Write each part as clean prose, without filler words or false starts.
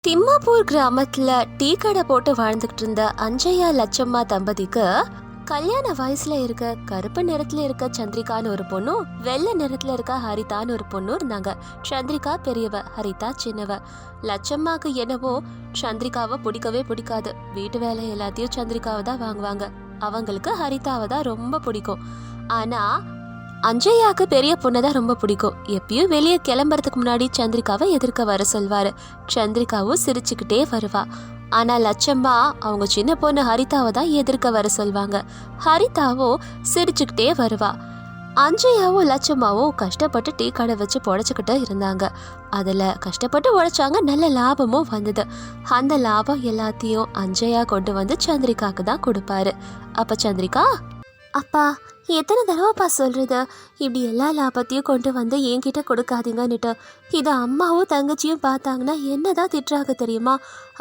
திம்மாப்பூர் கிராமத்துல டீ கடை போட்டு வாழ்ந்துகிட்டு இருந்த அஞ்சையா லட்சம்மா தம்பதிக்கு கல்யாண வயசுல இருக்க கருப்பு நிறத்துல இருக்க சந்திரிகான்னு ஒரு பொண்ணும் வெள்ளை நிறத்துல இருக்க ஹரிதான்னு ஒரு பொண்ணும் இருந்தாங்க. சந்திரிகா பெரியவ, ஹரிதா சின்னவ. லட்சம்மாக்கு என்னவோ சந்திரிகாவை பிடிக்கவே பிடிக்காது. வீட்டு வேலை எல்லாத்தையும் சந்திரிகாவை தான் வாங்குவாங்க. அவங்களுக்கு ஹரிதாவை தான் ரொம்ப பிடிக்கும். ஆனா அஞ்சையாக்கு பெரிய பொண்ணை தான் ரொம்ப பிடிக்கும். எப்பயும் வெளியே கிளம்புறதுக்கு முன்னாடி சந்திரிகாவை எதிர்க்க வர சொல்வாரு. சந்திரிகாவும் சிரிச்சுக்கிட்டே வருவா. ஆனா லட்சம்மா அவங்க சின்ன பொண்ணு ஹரிதாவை தான் எதிர்க்க வர சொல்வாங்க. ஹரிதாவும் சிரிச்சுக்கிட்டே வருவா. அஞ்சையாவும் லட்சம்மாவும் கஷ்டப்பட்டு டீ கடை வச்சு பொழைச்சிக்கிட்டு இருந்தாங்க. அதில் கஷ்டப்பட்டு உழைச்சாங்க, நல்ல லாபமும் வந்தது. அந்த லாபம் எல்லாத்தையும் அஞ்சையா கொண்டு வந்து சந்திரிகாவுக்கு தான் கொடுப்பாரு. அப்போ சந்திரிகா, அப்பா எத்தனை தடவைப்பா சொல்கிறது, இப்படி எல்லா லாபத்தையும் கொண்டு வந்து என்கிட்ட கொடுக்காதீங்கன்னுட்டு. இதை அம்மாவும் தங்கச்சியும் பார்த்தாங்கன்னா என்ன தான் திட்டுறாங்க தெரியுமா?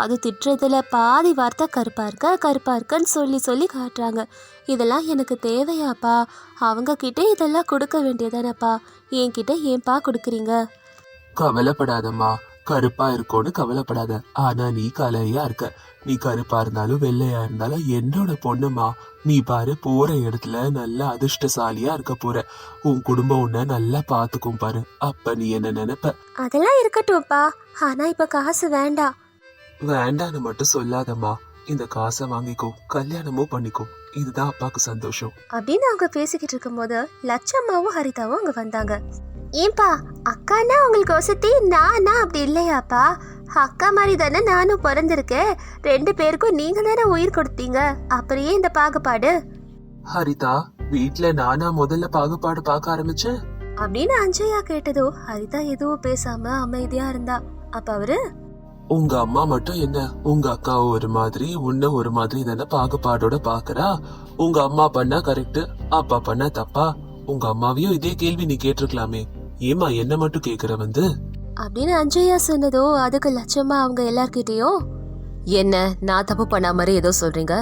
அது திட்டுறதுல பாதி வார்த்தை கருப்பா இருக்கன்னு சொல்லி சொல்லி காட்டுறாங்க. இதெல்லாம் எனக்கு தேவையாப்பா? அவங்க கிட்டே இதெல்லாம் கொடுக்க வேண்டியதானப்பா, என்கிட்ட ஏன்பா கொடுக்குறீங்க? கவலைப்படாதம்மா, கருப்பா இருக்கோன்னு கவலைப்படாத. ஆனா நீ கலையா இருக்க. நீ கருப்பா இருந்தாலும் வெள்ளையா இருந்தாலும் என்னோட பொண்ணுமா. நீ பாரு, போற இடத்துல நல்ல அதிர்ஷ்டசாலியா இருக்க போற. உன் குடும்பம் உன்ன நல்லா பாத்துக்கும் பாரு. அப்ப நீ என்ன நினைப்ப? அதெல்லாம் இருக்கட்டும்ப்பா, ஆனா இப்ப காசு வேண்டாம். வேண்டான்னு மட்டும் சொல்லாதம்மா. இந்த காசை வாங்கிக்கோ, கல்யாணமும் பண்ணிக்கோ. இதுதான் அப்பாக்கு சந்தோஷம் அப்படின்னு அவங்க பேசிக்கிட்டு இருக்கும்போது லட்சம்மாவும் ஹரிதாவும் அங்க வந்தாங்க. ஏன்பா, அக்கானா உங்களுக்கு வசதி, நானா அப்படி இல்லையாப்பா? அக்கா மாதிரி தானே நானும் பிறந்திருக்கேன். 2 பேருக்கும் நீங்க தானே உயிர் கொடுத்தீங்க. அப்படியே இந்த பாகுபாடு? ஹரிதா, வீட்டுல நானா முதல்ல பாகுபாடு பார்க்க ஆரம்பிச்சேன் அப்படின்னு அஞ்சையா கேட்டதோ ஹரிதா எதுவும் பேசாம அமைதியா இருந்தா. அப்ப அவரு, உங்க அம்மா மட்டும் என்ன, உங்க அக்கா ஒரு மாதிரி உன்ன ஒரு மாதிரி தானே பாகுபாடோட பாக்குறா. உங்க அம்மா பண்ணா கரெக்ட், அப்பா பண்ணா தப்பா? உங்க அம்மாவையும் இதே கேள்வி நீ கேட்டிருக்கலாமே. ஏமா என்ன மட்டும் கேக்குற வந்து அப்படின்னு அஞ்சையா சொன்னதோ அதுக்கு லட்சமா அவங்க எல்லார்கிட்டயும், என்ன நான் தப்பு பண்ண மாதிரி ஏதோ சொல்றீங்க?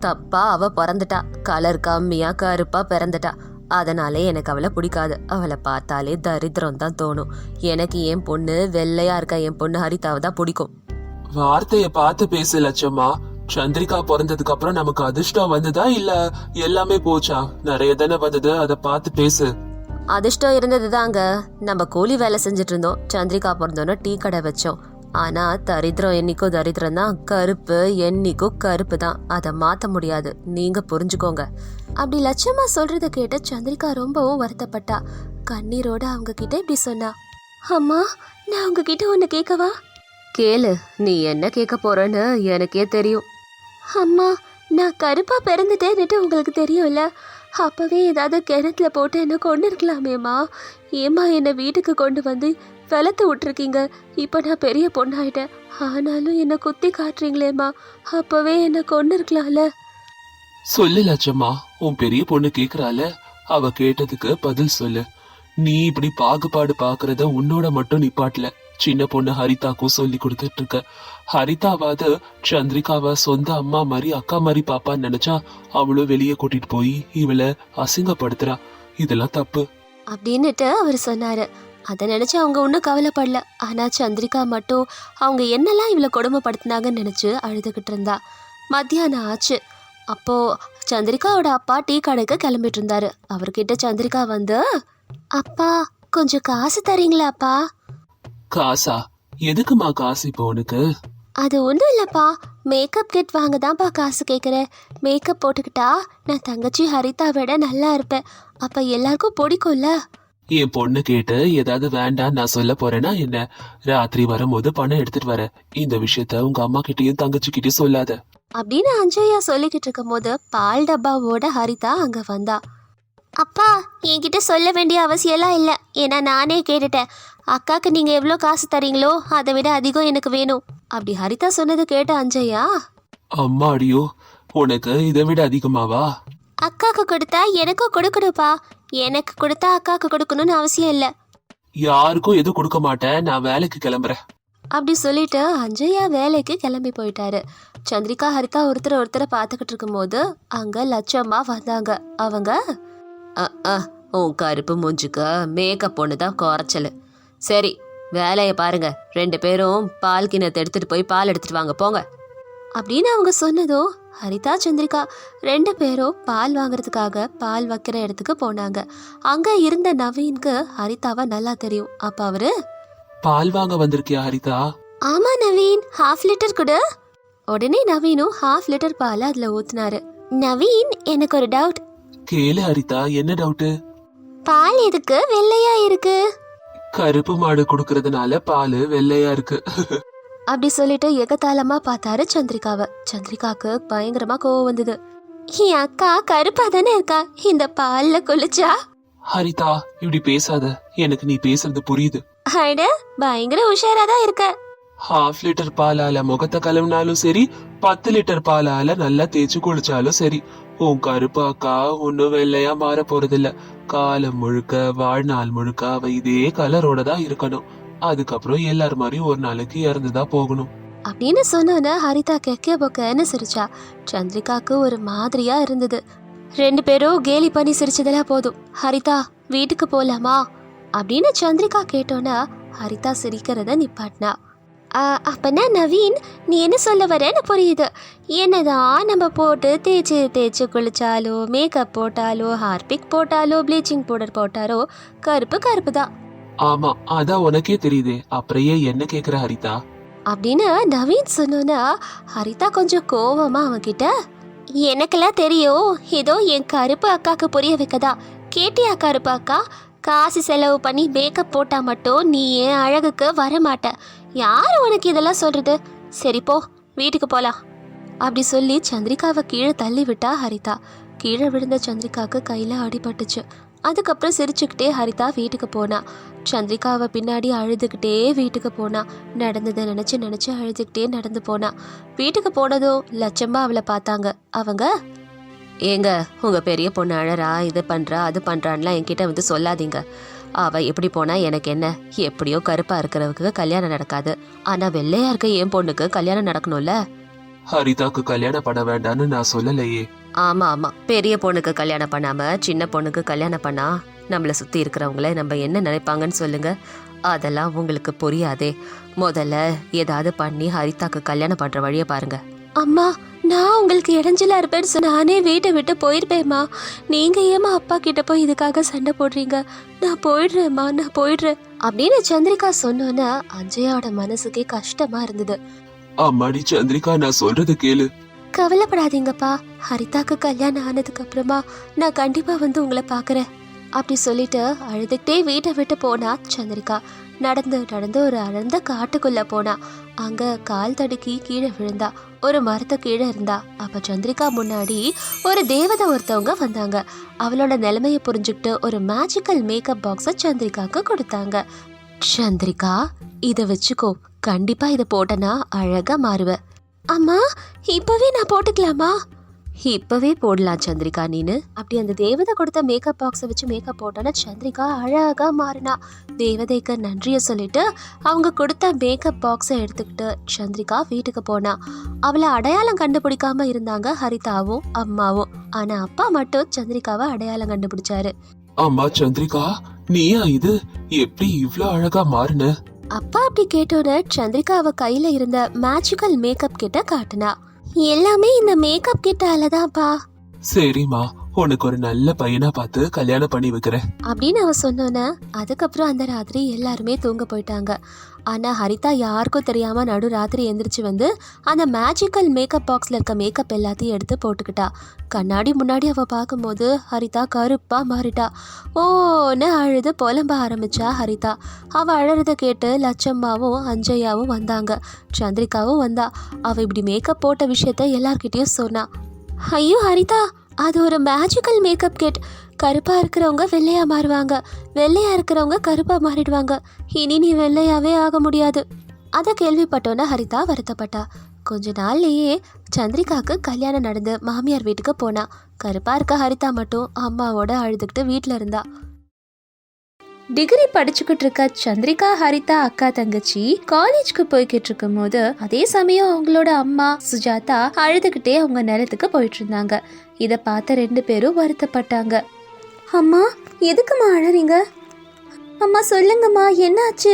தப்பா அவ பிறந்துட்டா, கலர் கம்மியா கருப்பா பிறந்துட்டா. அதனாலே எனக்கு அவளை பிடிக்காது. அவளை பார்த்தாலே தரித்திரம் தான் தோணும். எனக்கு என் பொண்ணு வெள்ளையா இருக்கா, என் பொண்ணு ஹரிதாவை தான் பிடிக்கும். வார்த்தைய பார்த்து பேசு லட்சமா. சந்திரிகா பிறந்ததுக்கு அப்புறம் நமக்கு அதிர்ஷ்டம் வந்ததா இல்ல எல்லாமே போச்சா? நிறைய தானே வந்தது, அத பார்த்து பேசு. அதிர்ஷ்டம் இருந்தது தாங்க. நம்ம கூலி வேலை செஞ்சுட்டு இருந்தோம். சந்திரிகா பிறந்தோன்னா டீ கடை வச்சோம். ஆனா தரித்திரம் என்னைக்கும் தரித்திரம் தான், கருப்பு என்னைக்கும் கருப்பு தான். அதை மாத்த முடியாது, நீங்க புரிஞ்சுக்கோங்க. அப்படி லட்சமா சொல்றத கேட்டு சந்திரிகா ரொம்பவும் வருத்தப்பட்டா. கண்ணீரோட அவங்க கிட்ட இப்படி சொன்னா, அம்மா நான் உங்ககிட்ட ஒண்ணு கேட்கவா? கேளு, நீ என்ன கேட்க போறன்னு எனக்கே தெரியும். அம்மா, நான் கருப்பா பிறந்துட்டேன்னுட்டு உங்களுக்கு தெரியும்ல. அப்பவே ஏதாவது கிணத்துல போட்டு என்ன கொண்டு இருக்கலாமேம்மா. ஏம்மா என்னை வீட்டுக்கு கொண்டு வந்து வளர்த்து விட்டுருக்கீங்க. இப்போ நான் பெரிய பொண்ணாயிட்டேன், ஆனாலும் என்னை குத்தி காட்டுறீங்களேம்மா. அப்பவே என்னை கொண்டு இருக்கலாம்ல. சொல்லு லட்சமா, உன் பெரிய பொண்ணு கேக்குறால, அவ கேட்டதுக்கு பதில் சொல்லு. நீ இப்படி பாகுபாடு பாக்குறத உன்னோட மட்டும் நிப்பாட்டல, சின்ன பொண்ணு ஹரிதாக்கும் சொல்லி கொடுத்துட்டு இருக்க. ஹரிதாவாது சந்திரிகாவ சொந்த அம்மா மாதிரி அக்கா மாதிரி பாப்பான்னு நினைச்சா அவளும் வெளியே கூட்டிட்டு போய் இவளை அசிங்கப்படுத்துறா. இதெல்லாம் தப்பு அப்படின்னுட்டு அவர் சொன்னாரு. அதை நினைச்சு அவங்க ஒன்றும் கவலைப்படல. ஆனா சந்திரிகா மட்டும் அவங்க என்னெல்லாம் இவளை கொடுமைப்படுத்தினாங்கன்னு நினைச்சு அழுதுகிட்டு இருந்தா. மத்தியானம் ஆச்சு. அப்போ சந்திரிகாவோட அப்பா டீ கடைக்கு கிளம்பிட்டு இருந்தாரு. அவர்கிட்ட சந்திரிகா வந்து, அப்பா கொஞ்சம் காசு தரீங்களாப்பா? காசா? எதுக்குமா காசு இப்போ உனக்கு? அது ஒன்றும் இல்லைப்பா, மேக்கப் கிட் வாங்க தான்ப்பா காசு கேட்குறேன். மேக்கப் போட்டுக்கிட்டா நான் தங்கச்சி ஹரிதா விட நல்லா இருப்பேன். அப்போ எல்லாருக்கும் பிடிக்கும்ல. என் பொண்ணு கேட்டு ஏதாவது வேண்டாம் நான் சொல்ல போறேன்னா என்ன? ராத்திரி வரும்போது பணம் எடுத்துட்டு வர. இந்த விஷயத்த உங்க அம்மா கிட்டயும் தங்கச்சி கிட்டயும் சொல்லாத அப்படின்னு அஞ்சையா சொல்லிக்கிட்டு இருக்கும் போது பால் டப்பாவோட ஹரிதா அங்க வந்தா. அப்பா, என்கிட்ட சொல்ல வேண்டிய அவசியம்லாம் இல்லை, ஏன்னா நானே கேட்டுட்டேன். அக்காக்கு நீங்க எவ்வளோ காசு தரீங்களோ அதை விட அதிகம் எனக்கு வேணும். அப்படி ஹரிதா சொன்னது கேட்ட அஞ்சையா, அம்மா அடியோ, உனக்கு இதை விட அதிகமாவா? அக்காக்கு கொடுத்தா எனக்கும் கொடுக்கணும்ப்பா. எனக்கு கொடுத்தா அக்காக்கு கொடுக்கணும்னு அவசியம் இல்லை. யாருக்கும் எதுவும் கொடுக்க மாட்டேன், நான் வேலைக்கு கிளம்புறேன். அப்படி சொல்லிட்டு அஞ்சையா வேலைக்கு கிளம்பி போயிட்டாரு. சந்திரிகா ஹரிதா ஒருத்தரை பார்த்துக்கிட்டு இருக்கும்போது அங்க லட்சம்மா வந்தாங்க. அவங்க, உன் கருப்பு மூஞ்சுக்கு மேக்கப் ஒன்று தான் குறைச்சல். சரி, வேலையை பாருங்க, 2 பேரும் பால் கிணத்தை எடுத்துட்டு போய் பால் எடுத்துட்டு வாங்க போங்க அப்படின்னு அவங்க சொன்னதோ ஹரிதா சந்திரிகா 2 பேரும் பால் வாங்குறதுக்காக பால் வைக்கிற இடத்துக்கு போனாங்க. அங்க இருந்த நவீனுக்கு ஹரிதாவை நல்லா தெரியும். அப்ப அவரு, பால் வாங்க வந்திருக்கியா ஹரிதா? ஆமா நவீன், 1/2 லிட்டர் கொடு. உடனே நவீனும் 1/2 லிட்டர் பால் அதுல ஊத்துனாரு. நவீன், எனக்கு ஒரு டவுட். கேளு ஹரிதா, என்ன டவுட்டு? பால் எதுக்கு வெள்ளையா இருக்கு? கருப்பு மாடு குடுக்கறதுனால பால் வெள்ளையா இருக்கு. அப்படி சொல்லிட்டு எகத்தாளமா பார்த்தாரு சந்திரிகாவை. சந்திரிகாக்கு பயங்கரமா கோவம் வந்தது. என் அக்கா கருப்பா தானே இருக்கா, இந்த பால்ல குளிச்சா? ஹரிதா, இப்படி பேசாத, எனக்கு நீ பேசுறது புரியுது. அட, பயங்கர உஷாரா தான் இருக்க. 1/2 லிட்டர் பாலால முகத்தை கழுவினாலும் சரி, 10 லிட்டர் பாலால நல்லா தேய்ச்சி குளிச்சாலும் சரி, உன் கருப்பு அக்கா ஒன்னும் வெள்ளையா மாற போறதில்ல. காலம் முழுக்க வாழ்நாள் முழுக்க அவ இதே கலரோட தான் இருக்கணும். அதுக்கப்புறம் எல்லார் மாதிரியும் ஒரு நாளைக்கு இறந்துதான் போகணும் அப்படின்னு சொன்னோன்னு ஹரிதா கெக்க பொக்கன்னு சிரிச்சா. சந்திரிகாக்கு ஒரு மாதிரியா இருந்தது. 2 பேரும் கேலி பண்ணி சிரிச்சதெல்லாம் போதும், ஹரிதா வீட்டுக்கு போலாமா அப்படின்னு சந்திரிகா கேட்டோன்னா ஹரிதா சிரிக்கிறத நிப்பாட்டினா. அப்பனா நவீன், நீ என்ன சொல்ல வரேன்னு புரியுது. என்னதான் நம்ம போட்டு தேய்ச்சி குளிச்சாலோ, மேக்கப் போட்டாலோ, ஹார்பிக் போட்டாலோ, ப்ளீச்சிங் பவுடர் போட்டாலோ கருப்பு தான். ஆமா, அதான் உனக்கே தெரியுதே, அப்புறம் ஏன் என்ன கேக்குற ஹரிதா அப்படின்னு நவீன் சொன்னோன்னா ஹரிதா கொஞ்சம் கோவமா அவன்கிட்ட, எனக்கெல்லாம் தெரியும், ஏதோ என் கருப்பு அக்காக்கு புரிய வைக்கதா. கேட்டியா கருப்பு அக்கா, காசு செலவு பண்ணி மேக்கப் போட்டா மட்டும் நீ ஏன் அழகுக்கு வரமாட்ட. யாரு உனக்கு இதெல்லாம் சொல்றது? சரி போ, வீட்டுக்கு போலாம் அப்படி சொல்லி சந்திரிகாவை கீழே தள்ளி விட்டா ஹரிதா. கீழே விழுந்த சந்திரிகாவுக்கு கையில அடிபட்டுச்சு. அதுக்கப்புறம் சிரிச்சுக்கிட்டே ஹரிதா வீட்டுக்கு போனா. சந்திரிகாவை பின்னாடி அழுதுகிட்டே வீட்டுக்கு போனா. நடந்ததை நினைச்சு அழுதுகிட்டே நடந்து போனா. வீட்டுக்கு போனதும் லட்சம்மா அவளை பார்த்தாங்க. அவங்க, ஏங்க, உங்க பெரிய பொண்ணு அழறா, இது பண்றா அது பண்றான்லாம் என்கிட்ட வந்து சொல்லாதீங்க. அவ எப்படி போனா எனக்கு என்ன, எப்படியோ கருப்பா இருக்கிறவருக்கு கல்யாணம் நடக்காது, ஆனா வெள்ளையா இருக்க என் பொண்ணுக்கு கல்யாணம் நடக்கணும்ல. ஹரிதாக்கு கல்யாணம் பண்ண வேண்டான்னு நான் சொல்லலையே. ஆமா, பெரிய பொண்ணுக்கு கல்யாணம் பண்ணாம சின்ன பொண்ணுக்கு கல்யாணம் பண்ணா நம்மளை சுத்தி இருக்கிறவங்கள நம்ம என்ன நினைப்பாங்கன்னு சொல்லுங்க. அதெல்லாம் உங்களுக்கு புரியாதே. முதல்ல ஏதாவது பண்ணி ஹரிதாக்கு கல்யாணம் பண்ற வழிய பாருங்க. அம்மா, நான் உங்களுக்கு இடைஞ்சலா இருப்பேன்னு நானே வீட்டை விட்டு போயிருப்பேம்மா. நீங்க ஏமா அப்பா கிட்ட போய் இதுக்காக சண்டை போடுறீங்க? நான் போயிடுறேம்மா, நான் போயிடுறேன் அப்படின்னு சந்திரிகா சொன்னோன்னா அஞ்சயாவோட மனசுக்கே கஷ்டமா இருந்தது. அம்மாடி சந்திரிகா, நான் சொல்றது கேளு. கவலைப்படாதீங்கப்பா, ஹரிதாக்கு கல்யாணம் ஆனதுக்கு அப்புறமா நான் கண்டிப்பா வந்து உங்களை பாக்குறேன் அப்படி சொல்லிட்டு அழுதுகிட்டே வீட்டை விட்டு போனா சந்திரிகா. நடந்து ஒரு அடர்ந்த காட்டுக்குள்ள போனா. அங்க கால் தடுக்கி கீழே விழுந்தா. ஒரு மரத்து கீழே இருந்தா. அப்ப சந்திரிகா முன்னாடி ஒரு தேவதை ஒருத்தவங்க வந்தாங்க. அவளோட நிலைமைய புரிஞ்சுக்கிட்டு ஒரு மேஜிக்கல் மேக்கப் பாக்ஸ சந்திரிகாக்கு கொடுத்தாங்க. சந்திரிகா, இத வச்சுக்கோ, கண்டிப்பா இத போட்டனா அழகா மாறுவ. அம்மா, இப்பவே நான் போட்டுக்கலாமா? இப்பவே போடலாம் சந்திரிகா நீனு அப்படி அந்த தேவதை கொடுத்த மேக்கப் பாக்ஸை வச்சு மேக்கப் போட்டோன்னா சந்திரிகா அழகா மாறினா. தேவதைக்கு நன்றிய சொல்லிட்டு அவங்க கொடுத்த மேக்கப் பாக்ஸை எடுத்துக்கிட்டு சந்திரிகா வீட்டுக்கு போனா. அவளை அடையாளம் கண்டுபிடிக்காம இருந்தாங்க ஹரிதாவும் அம்மாவும். ஆனா அப்பா மட்டும் சந்திரிகாவை அடையாளம் கண்டுபிடிச்சாரு. அம்மா சந்திரிகா, நீயா இது? எப்படி இவ்ளோ அழகா மாறின? அப்பா அப்படி கேட்டோன்னு சந்திரிகா அவ கையில இருந்த மேஜிக்கல் மேக்கப் கிட்ட காட்டுனா. எல்லாமே இந்த மேக்கப் கிட்டாலதான்ப்பா. சரிம்மா, உனக்கு ஒரு நல்ல பையனா பார்த்து கல்யாணம் பண்ணி வைக்கிறேன் அப்படின்னு அவ சொன்னோன்னே அதுக்கப்புறம் அந்த ராத்திரி எல்லாருமே தூங்க போயிட்டாங்க. ஆனா ஹரிதா யாருக்கும் தெரியாம நடு ராத்திரி எந்திரிச்சு வந்து அந்த மேஜிக்கல் மேக்கப் பாக்ஸ்ல இருக்க மேக்கப் எல்லாத்தையும் எடுத்து போட்டுக்கிட்டா. கண்ணாடி முன்னாடி அவ பார்க்கும்போது ஹரிதா கருப்பா மாறிட்டா. ஓன்னு அழுது புலம்ப ஆரம்பிச்சா ஹரிதா. அவ அழறத கேட்டு லட்சம்மாவும் அஞ்சையாவும் வந்தாங்க. சந்திரிகாவும் வந்தா. அவ இப்படி மேக்கப் போட்ட விஷயத்த எல்லார்கிட்டயும் சொன்னா. ஐயோ ஹரிதா, அது ஒரு மேஜிக்கல் மேக்கப் கிட். கருப்பா இருக்கிறவங்க வெள்ளையா மாறுவாங்க, வெள்ளையா இருக்கிறவங்க கருப்பா மாறிடுவாங்க. இனி நீ வெள்ளையாவே ஆக முடியாது. அதை கேள்விப்பட்டோன்னா ஹரிதா வருத்தப்பட்டா. கொஞ்ச நாள்லயே சந்திரிகாக்கு கல்யாணம் நடந்து மாமியார் வீட்டுக்கு போனா. கருப்பா இருக்க ஹரிதா மட்டும் அம்மாவோட அழுதுகிட்டு வீட்டுல இருந்தா. டிகிரி படிச்சுக்கிட்டு இருக்க சந்திரிகா ஹரிதா அக்கா தங்கச்சி காலேஜ்க்கு போய்கிட்டு இருக்கும் போது அதே சமயம் அவங்களோட அம்மா சுஜாதா அழுதுகிட்டே அவங்க நிலத்துக்கு போயிட்டு இருந்தாங்க. இத பார்த்த 2 பேரும் வருத்தப்பட்டாங்க. அம்மா, எதுக்குமா அழறீங்க? அம்மா சொல்லுங்கம்மா, என்னாச்சு?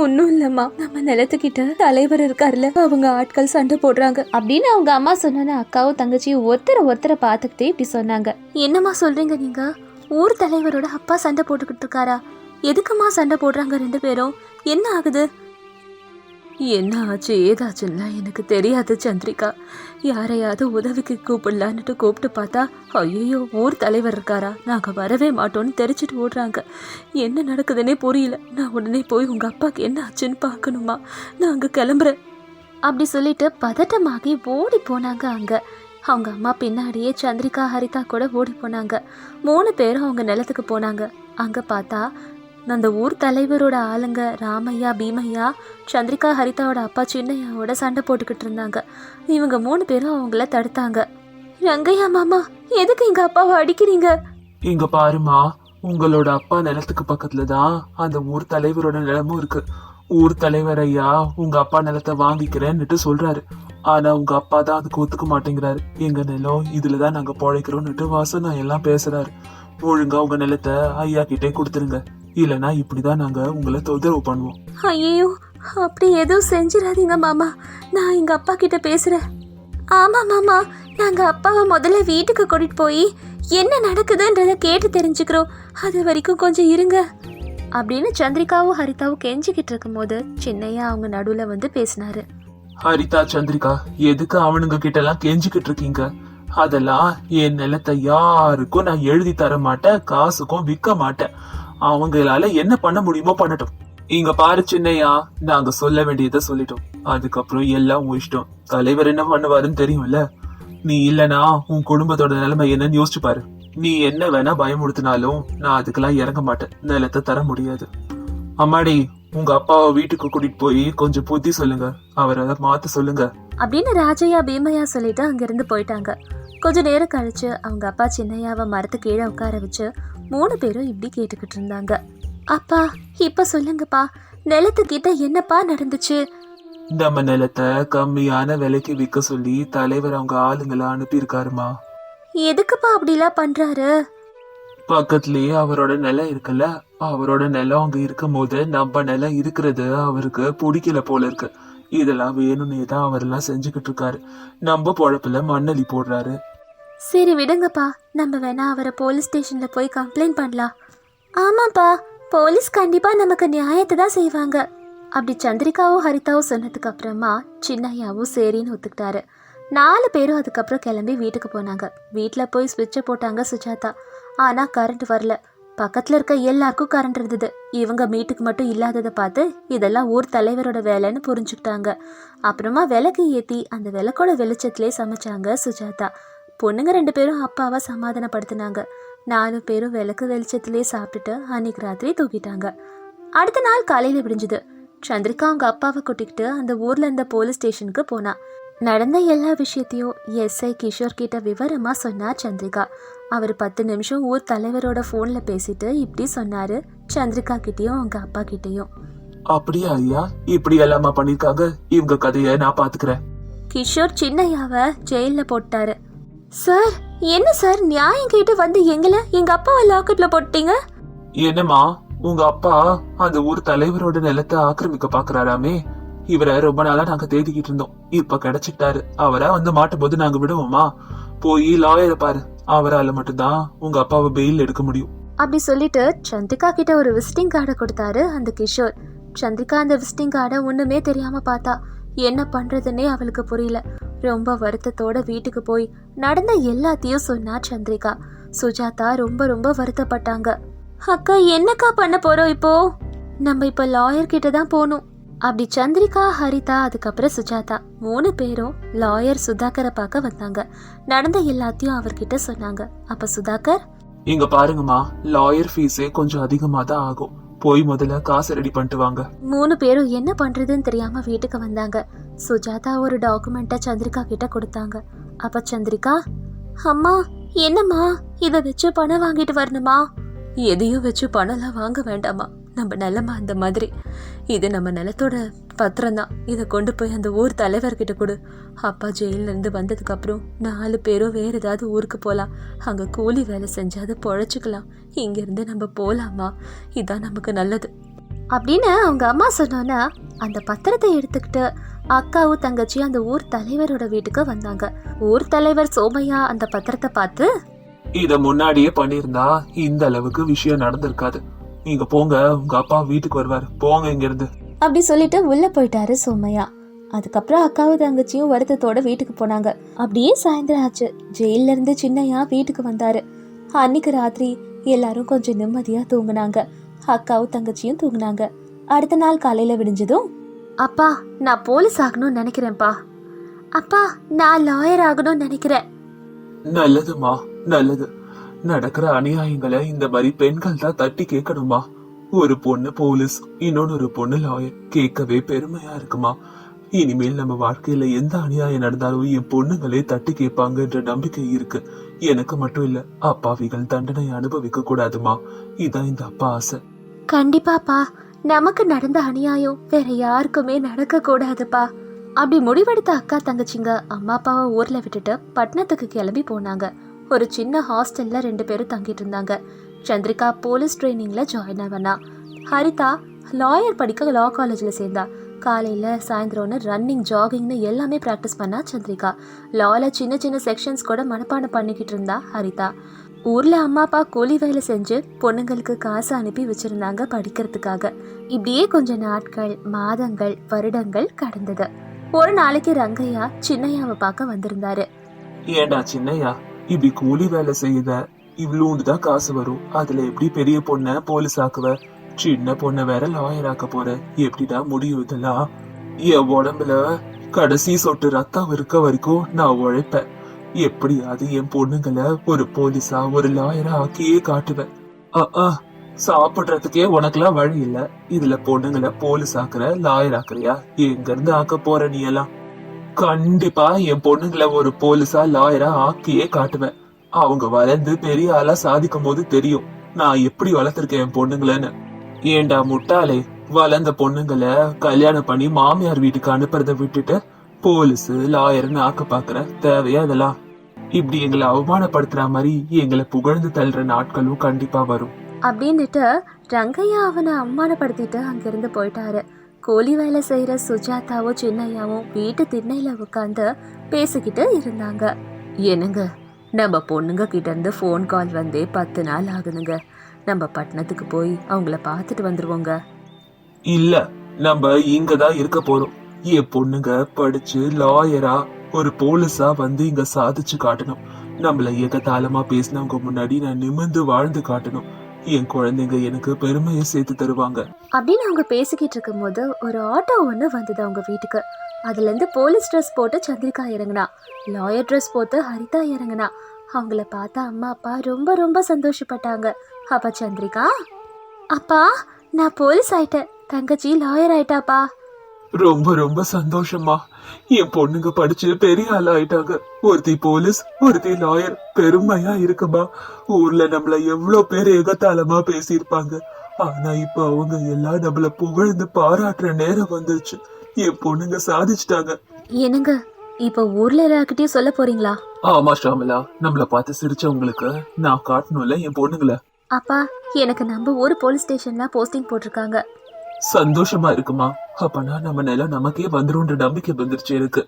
ஒன்னும் இல்லம்மா, நம்ம நிலத்துக்கிட்ட தலைவர் இருக்காருல்ல, அவங்க ஆட்கள் சண்டை போடுறாங்க அப்படின்னு அவங்க அம்மா சொன்ன அக்காவும் தங்கச்சியும் ஒருத்தரை பார்த்துக்கிட்டே இப்படி சொன்னாங்க. என்னம்மா சொல்றீங்க நீங்க? ஊர் தலைவரோட அப்பா சண்டை போட்டுக்கிட்டு இருக்காரா? எதுக்குமா சண்டை போடுறாங்க ரெண்டு பேரும்? என்ன ஆகுது? என்ன ஆச்சு ஏதாச்சுன்னா எனக்கு தெரியாது சந்திரிகா. யாரையாவது உதவிக்கு கூப்பிடலான்னுட்டு கூப்பிட்டு பார்த்தா ஐயோ ஊர் தலைவர் இருக்காரா, நாங்கள் வரவே மாட்டோம்னு தெரிச்சிட்டு ஓடுறாங்க. என்ன நடக்குதுன்னே புரியல. நான் உடனே போய் உங்கள் அப்பாவுக்கு என்ன ஆச்சுன்னு பார்க்கணுமா, நான் அங்கே கிளம்புறேன் அப்படி சொல்லிட்டு பதட்டமாகி ஓடி போனாங்க. அங்கே அவங்க அம்மா பின்னாடியே சந்திரிகா ஹரிதா கூட ஓடி போனாங்க. 3 பேரும் அவங்க நிலத்துக்கு போனாங்க. அங்கே பார்த்தா அந்த ஊர் தலைவரோட ஆளுங்க ராமையா பீமையா சந்திரிகா ஹரிதாவோட அப்பா சின்னையாவோட சண்டை போட்டுக்கிட்டு இருந்தாங்க. இவங்க 3 பேரும் அவங்கள தடுத்தாங்க. ரங்கையா மாமா, எதுக்கு எங்க அப்பாவை அடிக்கிறீங்க? இங்க பாருமா, உங்களோட அப்பா நிலத்துக்கு பக்கத்துல தான் அந்த ஊர் தலைவரோட நிலமும் இருக்கு. ஊர் தலைவர் ஐயா உங்க அப்பா நிலத்தை வாங்கிக்கிறேன்னுட்டு சொல்றாரு. ஆனா உங்க அப்பா தான் அதுக்கு ஒத்துக்க மாட்டேங்கிறாரு. எங்க நிலம் இதுலதான் நாங்க பொழைக்கிறோம்னுட்டு வாசனா எல்லாம் பேசுறாரு. ஒழுங்கா உங்க நிலத்தை ஐயா கிட்டே கொடுத்துருங்க, இல்லனா இப்படிதான் நாங்க உங்களை தொந்தரவு பண்ணுவோம். ஐயோ, அப்படி எதுவும் செஞ்சிடாதீங்க மாமா, நான் எங்க அப்பா கிட்ட பேசுறேன். ஆமா மாமா, நாங்க அப்பாவை முதல்ல வீட்டுக்கு கூட்டிட்டு போய் என்ன நடக்குதுன்றத கேட்டு தெரிஞ்சுக்கிறோம். அது வரைக்கும் கொஞ்சம் இருங்க அப்படின்னு சந்திரிகாவும் ஹரிதாவும் கெஞ்சிக்கிட்டு இருக்கும் போது சின்னையா அவங்க நடுவுல வந்து பேசினாரு. ஹரிதா சந்திரிகா, எதுக்கு அவனுங்க கிட்ட எல்லாம் கெஞ்சிக்கிட்டு இருக்கீங்க? அதெல்லாம் என் நிலத்தை யாருக்கும் நான் எழுதி தர மாட்டேன், காசுக்கும் விற்க மாட்டேன். அவங்களால என்ன பண்ண முடியுமோ பண்ணட்டும். இங்க பாரு சின்னையா, நாங்க சொல்ல வேண்டியதை சொல்லிட்டோம். அதுக்கப்புறம் எல்லாம் இஷ்டம். தலைவர் என்ன பண்ணுவாருன்னு தெரியும்ல. நீ இல்லனா உன் குடும்பத்தோட நிலைமை என்னன்னு யோசிச்சு பாரு. நீ என்ன வேணா பயமுடுத்தினாலும் நான் அதுக்கெல்லாம் இறங்க மாட்டேன். நிலத்தை தர முடியாது. அம்மாடி, உங்க அப்பாவை வீட்டுக்கு கூட்டிட்டு போய் கொஞ்சம் புத்தி சொல்லுங்க, அவரை மாத்த சொல்லுங்க அப்படின்னு ராஜையா பீமையா சொல்லிட்டு அங்கிருந்து போயிட்டாங்க. கொஞ்ச நேரம் கழிச்சு அவங்க அப்பா சின்னையாவை மரத்து கீழே உட்கார வச்சு 3 பேரும் இப்படி கேட்டுக்கிட்டு இருந்தாங்க. அப்பா, இப்ப சொல்லுங்கப்பா, நிலத்துக்கிட்ட என்னப்பா நடந்துச்சு? நம்ம நிலத்தை கம்மியான விலைக்கு விற்க சொல்லி தலைவர் அவங்க ஆளுங்களை அனுப்பி இருக்காருமா. எதுக்குப்பா அப்படிலாம் பண்றாரு? பக்கத்துலயே அவரோட நிலம் இருக்குல்ல, அவரோட நிலம் அங்க இருக்கும் போது நம்ம நிலம் இருக்கிறது அவருக்கு பிடிக்கல போல இருக்கு. இதெல்லாம் வேணும்னே தான் அவரெல்லாம் செஞ்சுக்கிட்டு இருக்காரு. நம்ம பொழப்புல மண்ணலி போடுறாரு. சரி விடுங்கப்பா, நம்ம வேணா அவரை போலீஸ் ஸ்டேஷன்ல போய் கம்ப்ளைண்ட் பண்ணலாம். ஆமாப்பா, போலீஸ் கண்டிப்பா நமக்கு நியாயத்தை தான் செய்வாங்க அப்படி சந்திரிகாவும் ஹரிதாவும் சொன்னதுக்கு அப்புறமா சின்னையாவும் சரின்னு ஒத்துக்கிட்டாரு. 4 பேரும் அதுக்கப்புறம் கிளம்பி வீட்டுக்கு போனாங்க. வீட்டில் போய் ஸ்விட்சை போட்டாங்க சுஜாதா. ஆனா கரண்ட் வரல. பக்கத்துல இருக்க எல்லாருக்கும் கரண்ட் இருந்தது. இவங்க வீட்டுக்கு மட்டும் இல்லாததை பார்த்து இதெல்லாம் ஊர் தலைவரோட வேலைன்னு புரிஞ்சுக்கிட்டாங்க. அப்புறமா விளக்கு ஏற்றி அந்த விளக்கோட வெளிச்சத்திலே சமைச்சாங்க சுஜாதா. பொண்ணுங்க 2 பேரும் அப்பாவை சமாதானப்படுத்தினாங்க. 4 பேரும் விளக்கு வெளிச்சத்திலே சாப்பிட்டுட்டு அன்னைக்கு ராத்திரி தூக்கிட்டாங்க. அடுத்த நாள் காலையில விடிஞ்சுது. சந்திரிகா அவங்க அப்பாவை கூட்டிக்கிட்டு அந்த ஊர்ல இருந்த போலீஸ் ஸ்டேஷனுக்கு போனா. நடந்த எல்லா விஷயத்தையும் எஸ்ஐ கிஷோர் கிட்ட விவரமா சொன்னா சந்திரிகா. அவர் 10 நிமிஷம் ஊர் தலைவரோட போன்ல பேசிட்டு இப்படி சொன்னாரு சந்திரிகா கிட்டயும் அவங்க அப்பா கிட்டயும். அப்படியா ஐயா, இப்படி எல்லாமா பண்ணிருக்காங்க? இவங்க கதைய நான் பாத்துக்கிறேன். கிஷோர் சின்னையாவை ஜெயில போட்டாரு. சார், என்ன சார் நியாயம் கேட்டு வந்து எங்க அப்பாவை லாக்கெட்ல போட்டீங்க? என்னமா, உங்க அப்பா அந்த ஊர் தலைவரோட நிலத்தை ஆக்கிரமிக்க பாக்குறாராமே. இவரை ரொம்ப நாளா நாங்க தேடிக்கிட்டு இருந்தோம். இப்ப கிடைச்சிட்டாரு. அவரை வந்து மாட்டும் போது நாங்க விடுவோமா? போய் லாயரை பாரு, அவரால மட்டும்தான் உங்க அப்பாவை பெயில் எடுக்க முடியும் அப்படி சொல்லிட்டு சந்திரிகா கிட்ட ஒரு விசிட்டிங் கார்டை கொடுத்தாரு அந்த கிஷோர். சந்திரிகா அந்த விசிட்டிங் கார்டை ஒண்ணுமே தெரியாம பார்த்தா. என்ன பண்றதுன்னே அவளுக்கு புரியல. ரொம்ப வருத்தத்தோட வீட்டுக்கு போய் நடந்த எல்லாத்தையும் சொன்னா சந்திரிகா. சுஜாதா ரொம்ப ரொம்ப வருத்தப்பட்டாங்க. அக்கா, என்னக்கா பண்ண போறோம் இப்போ? நம்ம இப்ப லாயர் கிட்ட தான் போகணும் அப்படி சந்திரிகா ஹரிதா அதுக்கப்புறம் சுஜாதா 3 பேரும் லாயர் சுதாகரை பார்க்க வந்தாங்க. நடந்த எல்லாத்தையும் அவர்கிட்ட சொன்னாங்க. அப்ப சுதாகர், இங்க பாருங்கம்மா, லாயர் ஃபீஸே கொஞ்சம் அதிகமா தான் ஆகும். போய் முதல்ல காசு ரெடி பண்ணிட்டு வாங்க. 3 பேரும் என்ன பண்றதுன்னு தெரியாம வீட்டுக்கு வந்தாங்க. சுஜாதா ஒரு டாக்குமெண்ட்டை சந்திரிகா கிட்ட கொடுத்தாங்க. அப்ப சந்திரிகா, அம்மா என்னம்மா, இதை வச்சு பணம் வாங்கிட்டு வரணுமா? எதையும் வச்சு பணம்லாம் வாங்க வேண்டாமா, நம்ம நிலமா அந்த மாதிரி. இது நம்ம நிலத்தோட பத்திரம் தான். இதை கொண்டு போய் அந்த ஊர் தலைவர்கிட்ட கொடு. அப்பா ஜெயில இருந்து வந்ததுக்கு அப்புறம் 4 பேரும் வேற ஏதாவது ஊருக்கு போலாம். அங்க கூலி வேலை செஞ்சாது பொழைச்சுக்கலாம். இங்க இருந்து நம்ம போலாமா? இதான் நமக்கு நல்லது. அப்படின்னு அவங்க அம்மா சொன்னோன்னா அந்த பத்திரத்தை எடுத்துக்கிட்டு அக்காவும் தங்கச்சியும் அந்த ஊர் தலைவரோட வீட்டுக்கு வந்தாங்க. ஊர் தலைவர் சோமையா அந்த பத்திரத்தை பார்த்து, இத முன்னாடியே பண்ணிருந்தா இந்த அளவுக்கு விஷயம் நடந்திருக்காது. நீங்க போங்க, உங்க அப்பா வீட்டுக்கு வருவாரு, போங்க இங்க இருந்து அப்படி சொல்லிட்டு உள்ள போயிட்டாரு சோமையா. அதுக்கப்புறம் அக்காவும் தங்கச்சியும் வருத்தத்தோட வீட்டுக்கு போனாங்க. அப்படியே சாயந்தரம் ஆச்சு. ஜெயில இருந்து சின்னையா வீட்டுக்கு வந்தாரு. அன்னைக்கு ராத்திரி எல்லாரும் கொஞ்சம் நிம்மதியா தூங்குனாங்க. அக்காவும் தங்கச்சியும் தூங்குனாங்க. அடுத்த நாள் காலையில விடிஞ்சதும், அப்பா நான் போலீஸ் ஆகணும்னு நினைக்கிறேன்ப்பா. அப்பா நான் லாயர் ஆகணும்னு நினைக்கிறேன். நல்லதுமா, நல்லது. நடக்கிற அநியாயங்களை இந்த மாதிரி பெண்கள் தான் தட்டி கேட்கணுமா? ஒரு பொண்ணு போலீஸ், இன்னொன்னு பொண்ணு லாயர், கேட்கவே பெருமையா இருக்குமா? இனிமேல் நம்ம வாழ்க்கையில எந்த அநியாயம் நடந்தாலும் என் பொண்ணுங்களே தட்டி கேட்பாங்கன்ற நம்பிக்கை இருக்கு. எனக்கு மட்டும் இல்ல, அப்பாவிகள் தண்டனை அனுபவிக்க கூடாதுமா. இதான் இந்த அப்பா ஆசை. கண்டிப்பாப்பா, நமக்கு நடந்த அநியாயம் வேற யாருக்குமே நடக்க கூடாதுப்பா. அப்படி முடிவெடுத்த அக்கா தங்கச்சிங்க அம்மா அப்பாவை ஊர்ல விட்டுட்டு பட்டணத்துக்கு கிளம்பி போனாங்க. ஒரு சின்ன ஹாஸ்டல்ல 2 பேரும் தங்கிட்டு இருந்தாங்க. சந்திரிகா போலீஸ் ட்ரைனிங்ல ஜாயின் ஆவனா. ஹரிதா லாயர் படிக்க லா காலேஜ்ல சேர்ந்தா. காலையில சாயந்தரம்னு ரன்னிங் ஜாகிங்னு எல்லாமே ப்ராக்டிஸ் பண்ணா சந்திரிகா. லால சின்ன சின்ன செக்ஷன்ஸ் கூட மனப்பாடம் பண்ணிக்கிட்டு இருந்தா ஹரிதா. ஊர்ல அம்மா அப்பா கூலி வேலை செஞ்சு பொண்ணுங்களுக்கு காசு அனுப்பி வச்சிருந்தாங்க படிக்கிறதுக்காக. இப்படியே கொஞ்ச நாட்கள், மாதங்கள், வருடங்கள் கடந்தது. ஒரு நாளைக்கு ரங்கையா சின்னையாவை பார்க்க வந்திருந்தாரு. ஏண்டா சின்னையா, இப்படி கூலி வேலை செய்யுத, இவ்வளவுதான் காசு வரும், அதுல எப்படி பெரிய பொண்ண போலீஸ் ஆக்குவ? சின்ன பொண்ண வேற லாயர் ஆக்க போற, எப்படிடா முடியும் இதெல்லாம்? என் உடம்புல கடைசி சொட்டு ரத்தம் இருக்க வரைக்கும் நான் உழைப்பேன். எப்படியாவது என் பொண்ணுங்களை ஒரு போலீஸா ஒரு லாயரா ஆக்கியே காட்டுவேன். சாப்பிடுறதுக்கே உனக்கெல்லாம் வழி இல்ல, இதுல பொண்ணுங்களை போலீஸ் ஆக்குற, லாயர் ஆக்குறியா? எங்க இருந்து ஆக்க போற நீ எல்லாம்? கண்டிப்பா என் பொண்ணுங்களை ஒரு போலீஸா லாயரா ஆக்கியே காட்டுவேன். அவங்க வளர்ந்து பெரிய ஆளா சாதிக்கும் போது தெரியும் நான் எப்படி வளர்த்திருக்கேன் என் பொண்ணுங்களன்னு. ஏண்டா முட்டாளே, வளர்ந்த பொண்ணுங்களை கல்யாணம் பண்ணி மாமியார் வீட்டுக்கு அனுப்புறத விட்டுட்டு போலீஸ் லாயர்னு ஆக்க பாக்குற, தேவையா அதெல்லாம்? இப்படி எங்களை அவமானப்படுத்துற மாதிரி எங்களை புகழ்ந்து தள்ளுற நாட்களும் கண்டிப்பா வரும் அப்படின்னுட்டு ரங்கையா அவனை அவமானப்படுத்திட்டு அங்கிருந்து போயிட்டாரு. கூலி வேலை செய்யற சுஜாதாவும் சின்னையாவும் வீட்டு திண்ணையில உட்காந்து பேசிக்கிட்டு இருந்தாங்க. என்னங்க, நம்ம பொண்ணுங்க கிட்ட இருந்து ஃபோன் கால் வந்தே 10 நாள் ஆகுதுங்க. நம்ம பட்டணத்துக்கு போய் அவங்கள பார்த்துட்டு வந்துருவோங்க. இல்ல, நம்ம இங்கதான் இருக்க போறோம். என் பொண்ணுங்க படிச்சு லாயரா ஒரு போலீஸா வந்து இங்க சாதிச்சு காட்டணும். நம்மள ஏகத்தாளமா பேசினவங்க முன்னாடி நான் நிமிர்ந்து வாழ்ந்து காட்டணும். என் குழந்தைங்க எனக்கு பெருமையை சேர்த்து தருவாங்க அப்படின்னு அவங்க பேசிக்கிட்டு இருக்கும் போது ஒரு ஆட்டோ ஒன்று வந்தது அவங்க வீட்டுக்கு. அதுல இருந்து போலீஸ் ட்ரெஸ் போட்டு சந்திரிகா இறங்கினா, லாயர் ட்ரெஸ் போட்டு ஹரிதா இறங்கினா. அவங்கள பார்த்தா அம்மா அப்பா ரொம்ப ரொம்ப சந்தோஷப்பட்டாங்க. அப்பா சந்திரிகா, அப்பா நான் போலீஸ் ஆயிட்டேன், தங்கச்சி லாயர் ஆயிட்டாப்பா. ரொம்ப ரொம்ப சந்தோஷமா. என் பொண்ணுங்க படிச்சு பெரிய ஆள் ஆயிட்டாங்க. ஒருத்தி போலீஸ், ஒருத்தி லாயர். பெருமையா இருக்குமா? ஊர்ல நம்மள எவ்வளவு பேர் ஏகத்தாளமா பேசியிருப்பாங்க. ஆனா இப்ப அவங்க எல்லாம் நம்மள புகழ்ந்து பாராட்டுற நேரம் வந்துருச்சு. என் பொண்ணுங்க சாதிச்சுட்டாங்க. என்னங்க, இப்ப ஊர்ல எல்லார்கிட்டயும் சொல்ல போறீங்களா? ஆமா ஷாமலா, நம்மள பார்த்து சிரிச்சவங்களுக்கு நான் காட்டணும்ல என் பொண்ணுங்கள. அப்பா, எனக்கு நம்ம ஊர் போலீஸ் ஸ்டேஷன்ல போஸ்டிங் போட்டிருக்காங்க. சந்தோஷமா இருக்குமா? அப்பனா நம்ம நிலம் நமக்கே வந்துரும்ன்ற நம்பிக்கை வந்துருச்சு எனக்கு.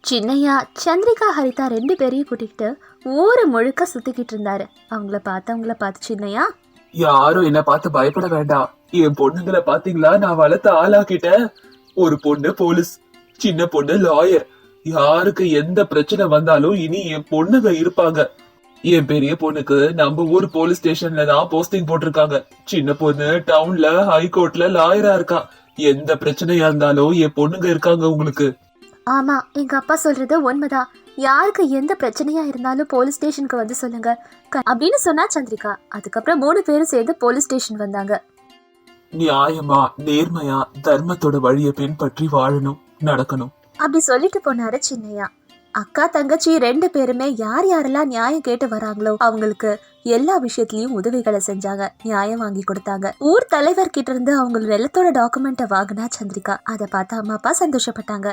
சின்னையா சந்திரிகா ஹரிதா 2 பேரையும் கூட்டிக்கிட்டு ஊரு முழுக்க சுத்திக்கிட்டு இருந்தாரு. அவங்கள பார்த்து சின்னையா, யாரும் என்ன பார்த்து பயப்பட வேண்டாம். என் பொண்ணுங்களை பாத்தீங்களா, நான் வளர்த்த ஆளாக்கிட்டேன். ஒரு பொண்ணு போலீஸ், சின்ன பொண்ணு லாயர். யாருக்கு எந்த பிரச்சனை வந்தாலும் இனி என் பொண்ணுங்க இருப்பாங்க. என் பெரிய பொண்ணுக்கு நம்ம ஊர் போலீஸ் ஸ்டேஷன்ல தான் போஸ்டிங் போட்டிருக்காங்க. சின்ன பொண்ணு டவுன்ல ஹைகோர்ட்ல லாயரா இருக்கா. எந்த பிரச்சனையா இருந்தாலும் என் பொண்ணுங்க இருக்காங்க உங்களுக்கு. ஆமா, எங்க அப்பா சொல்றது உண்மைதான். யாருக்கு எந்த பிரச்சனையா இருந்தாலும் போலீஸ் ஸ்டேஷனுக்கு வந்து சொல்லுங்க அப்படின்னு சொன்னா சந்திரிகா. அதுக்கப்புறம் 3 பேரும் சேர்ந்து போலீஸ் ஸ்டேஷன் வந்தாங்க. நியாயமா, நேர்மையா, தர்மத்தோட வழியை பின்பற்றி வாழணும், நடக்கணும் அப்படி சொல்லிட்டு போனாரு சின்னையா. அக்கா தங்கச்சி 2 பேருமே யார் யாரெல்லாம் நியாயம் கேட்டு வராங்களோ அவங்களுக்கு எல்லா விஷயத்திலயும் உதவிகளை செஞ்சாங்க, நியாயம் வாங்கி கொடுத்தாங்க. ஊர் தலைவர் கிட்ட இருந்து அவங்க நிலத்தோட டாக்குமெண்ட்டை வாங்கினா சந்திரிகா. அதை பார்த்து அம்மா அப்பா சந்தோஷப்பட்டாங்க.